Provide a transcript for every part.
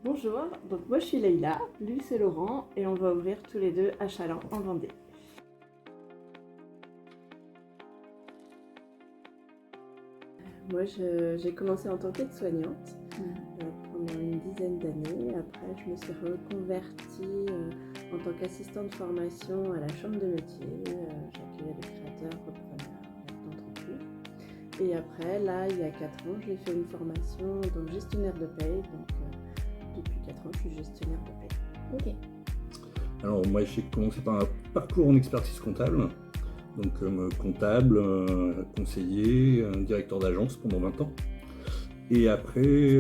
Bonjour, donc moi je suis Leïla, lui c'est Laurent et on va ouvrir tous les deux à Chaland en Vendée. Moi j'ai commencé en tant qu'aide-soignante pendant une dizaine d'années. Après je me suis reconvertie en tant qu'assistante de formation à la chambre de métier. J'accueillais des créateurs, repreneurs d'entreprises. Et après là il y a 4 ans j'ai fait une formation donc gestionnaire de paye. Depuis 4 ans, je suis gestionnaire de paie. Ok. Alors moi j'ai commencé par un parcours en expertise comptable, donc comptable, conseiller, directeur d'agence pendant 20 ans. Et après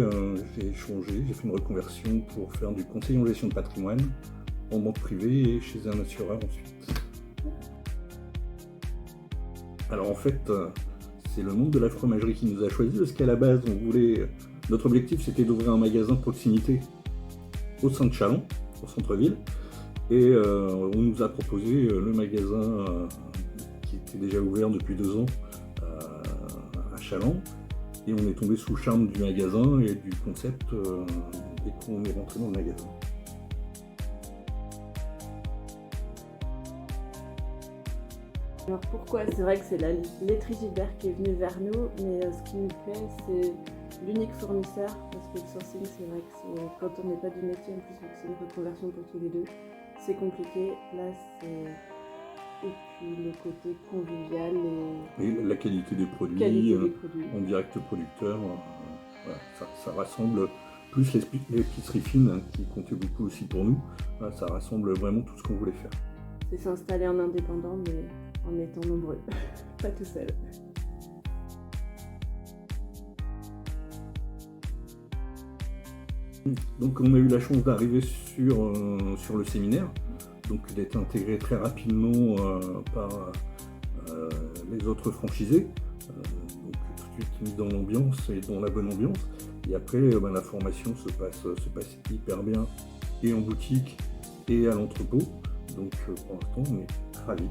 j'ai changé, j'ai fait une reconversion pour faire du conseiller en gestion de patrimoine en banque privée et chez un assureur ensuite. Alors en fait c'est le monde de la fromagerie qui nous a choisis parce qu'à la base notre objectif c'était d'ouvrir un magasin de proximité au sein de Chaland, au centre-ville. Et on nous a proposé le magasin qui était déjà ouvert depuis 2 ans à Chaland. Et on est tombé sous le charme du magasin et du concept dès qu'on est rentré dans le magasin. Alors pourquoi? C'est vrai que c'est la laiterie Gilbert qui est venue vers nous, mais ce qui nous plaît, c'est l'unique fournisseur, parce que le sourcing, c'est vrai que quand on n'est pas du métier, en plus c'est une reconversion pour tous les deux, c'est compliqué. Là, et puis le côté convivial et la qualité des produits, en direct producteur, voilà, ça rassemble plus l'épicerie fine qui comptait beaucoup aussi pour nous. Voilà, ça rassemble vraiment tout ce qu'on voulait faire. C'est s'installer en indépendant, mais en étant nombreux, pas tout seul. Donc on a eu la chance d'arriver sur le séminaire, donc d'être intégré très rapidement par les autres franchisés, donc tout de suite mis dans l'ambiance et dans la bonne ambiance. Et après la formation se passe hyper bien et en boutique et à l'entrepôt, donc pour l'instant on est ravis.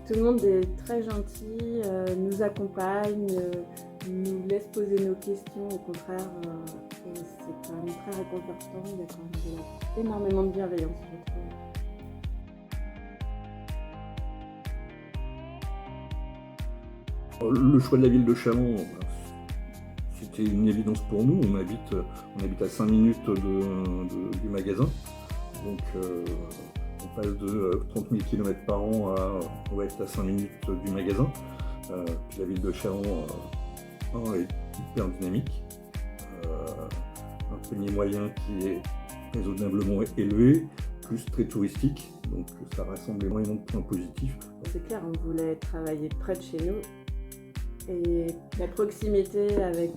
Tout le monde est très gentil, nous accompagne, nous laisse poser nos questions, au contraire, c'est quand même très réconfortant, il y a quand même énormément de bienveillance, je trouve. Le choix de la ville de Chaland, c'était une évidence pour nous, on habite à 5 minutes du magasin, donc on passe de 30 000 km par an à être à 5 minutes du magasin. Puis la ville de Chaland est hyper dynamique, un panier moyen qui est raisonnablement élevé, plus très touristique, donc ça rassemble énormément de points positifs. C'est clair, on voulait travailler près de chez nous et la proximité avec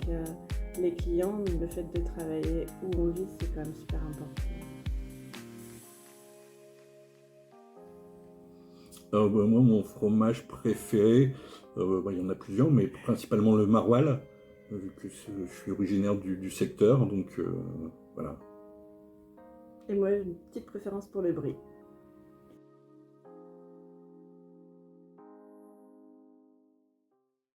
les clients, le fait de travailler où on vit, c'est quand même super important. Moi, mon fromage préféré, il y en a plusieurs, mais principalement le maroilles, vu que je suis originaire du secteur, donc voilà. Et moi, j'ai une petite préférence pour le brie.